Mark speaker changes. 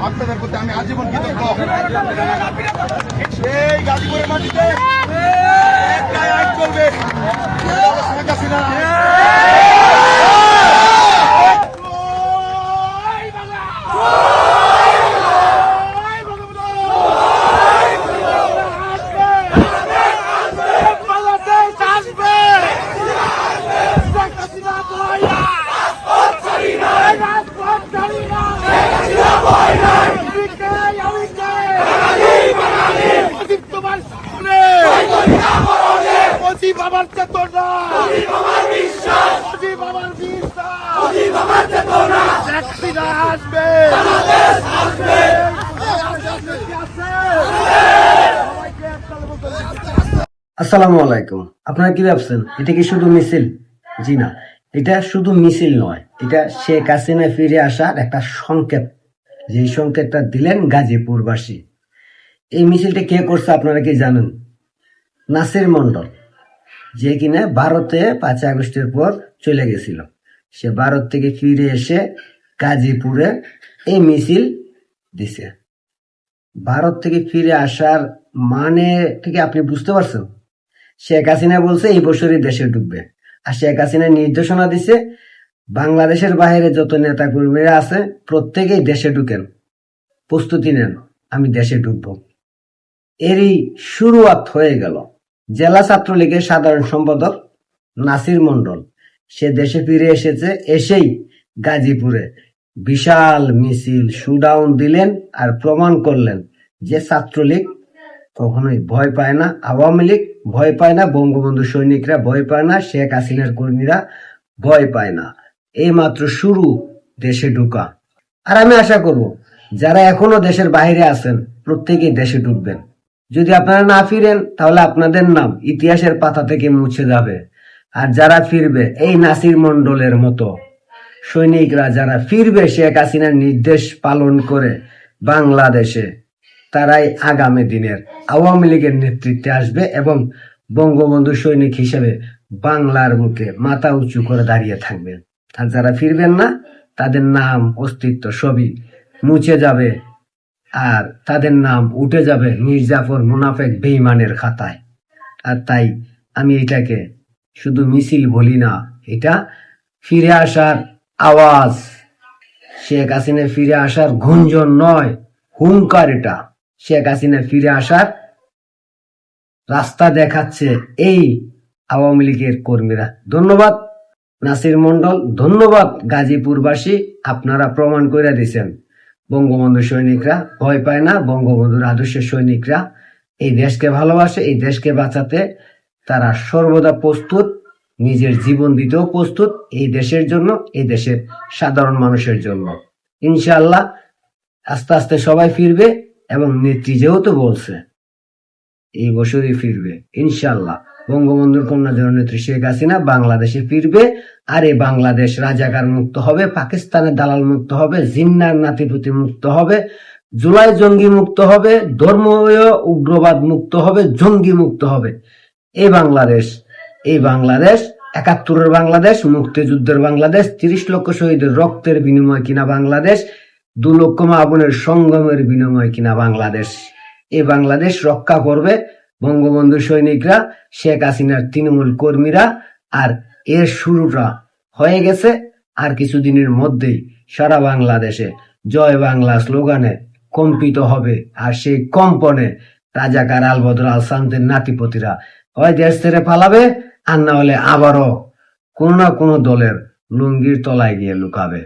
Speaker 1: আপনাদের প্রতি আমি আজীবন কৃতজ্ঞ। এই গাজীপুরের মাটিতে একটাই আইন চলবে, শেখ হাসিনা। বাবার চেতনা, বাবার বিশ্বাস, বাবার বিশ্বাস, বাবার চেতনা, শেখ হাসিনা আসবে, আসবে।
Speaker 2: আসসালামু আলাইকুম। আপনারা কি ভাবছেন এটা কি শুধু মিছিল? জি না, এটা শুধু মিছিল নয়, এটা শেখ হাসিনা ফিরে আসার একটা সংকেত। যে সংকেতটা দিলেন গাজীপুরবাসী। এই মিছিলটা কে করছে আপনারা কি জানেন? নাসির মন্ডল, যে কিনা ভারতে 5 আগস্টের পর চলে গেছিল। সে ভারত থেকে ফিরে এসে গাজীপুরে এই মিছিল দিছে। ভারত থেকে ফিরে আসার মানে থেকে আপনি বুঝতে পারছেন? শেখ হাসিনা বলছে এই বছরই দেশে ঢুকবে, আর শেখ হাসিনা নির্দেশনা দিছে বাংলাদেশের বাইরে যত নেতা কর্মীরা আছে প্রত্যেকেই দেশে ঢুকেন, প্রস্তুতি নেন, আমি দেশে ঢুকবো। এরই শুরুয়াত হয়ে গেল। জেলা ছাত্রলীগের সাধারণ সম্পাদক নাসির মন্ডল সে দেশে ফিরে এসেছে। এসেই গাজীপুরে বিশাল মিছিল শুডাউন দিলেন আর প্রমাণ করলেন যে ছাত্রলীগ কখনোই ভয় পায় না, আওয়ামী লীগ ভয় পায় না, বঙ্গবন্ধু সৈনিকরা ভয় পায় না, শেখ হাসিনার কর্মীরা ভয় পায় না। এই মাত্র শুরু দেশে ঢুকা। আর আমি আশা করব যারা এখনো দেশের বাইরে আছেন প্রত্যেকেই দেশে ঢুকবেন। যদি আপনারা না ফিরেন তাহলে আপনাদের নাম ইতিহাসের পাতা থেকে মুছে যাবে। আর যারা ফিরবে এই নাসির মন্ডলের মতো সৈনিকরা যারা ফিরবে শেখ হাসিনার নির্দেশ পালন করে বাংলাদেশে, তারাই আগামী দিনের আওয়ামী লীগের নেতৃত্বে আসবে এবং বঙ্গবন্ধু সৈনিক হিসেবে বাংলার বুকে মাথা উঁচু করে দাঁড়িয়ে থাকবে। আর যারা ফিরবেন না তাদের নাম অস্তিত্ব সবই মুছে যাবে, আর তাদের নাম উঠে যাবে মির্জাফর মুনাফেক বেঈমানের খাতায়। আর তাই আমি এটাকে শুধু মিছিল বলি না, এটা ফিরে আসার আওয়াজ, শেখ হাসিনা ফিরে আসার গুঞ্জন নয়, হুঙ্কার। এটা শেখ হাসিনা ফিরে আসার রাস্তা দেখাচ্ছে এই আওয়ামী লীগের কর্মীরা। ধন্যবাদ নাসির মন্ডল, ধন্যবাদ গাজীপুরবাসী, আপনারা প্রমাণ করে দিয়েছেন বঙ্গবন্ধু সৈনিকরা ভয় পায় না, বঙ্গবন্ধুর আদর্শের সৈনিকরা এই দেশকে ভালোবাসে, এই দেশকে বাঁচাতে তারা সর্বদা প্রস্তুত, নিজের জীবন দিতেও প্রস্তুত এই দেশের জন্য, এই দেশের সাধারণ মানুষের জন্য। ইনশাআল্লাহ আস্তে আস্তে সবাই ফিরবে এবং নেত্রী যেহেতু বলছে এই বছরই ফিরবে ইনশাআল্লাহ। বঙ্গবন্ধুর কন্যা জননেত্রী শেখ হাসিনা বাংলাদেশে ফিরবে, আর এই বাংলাদেশ রাজাকার মুক্ত হবে, পাকিস্তানের দালাল মুক্ত হবে, জিন্নার নাতিপুতি মুক্ত হবে, জুলাই জঙ্গি মুক্ত হবে, ধর্মীয় উগ্রবাদ মুক্ত হবে, জঙ্গি মুক্ত হবে। এই বাংলাদেশ ৭১-এর বাংলাদেশ, মুক্তিযুদ্ধের বাংলাদেশ, ৩০ লক্ষ শহীদের রক্তের বিনিময় কিনা বাংলাদেশ, ২ লক্ষ মা বোনের সঙ্গমের বিনিময় কিনা বাংলাদেশ। এই বাংলাদেশ রক্ষা করবে বঙ্গবন্ধু সৈনিকরা, শেখ হাসিনার তৃণমূল কর্মীরা। আর এর শুরুটা হয়ে গেছে, আর কিছুদিনের মধ্যেই সারা বাংলাদেশে জয় বাংলা স্লোগানে কম্পিত হবে। আর সেই কম্পনে রাজাকার আলবদর আল সান্তের নাতিপতিরা হয় দেশ ছেড়ে পালাবে, আর না হলে আবারও কোন না কোনো দলের লুঙ্গির তলায় গিয়ে লুকাবে।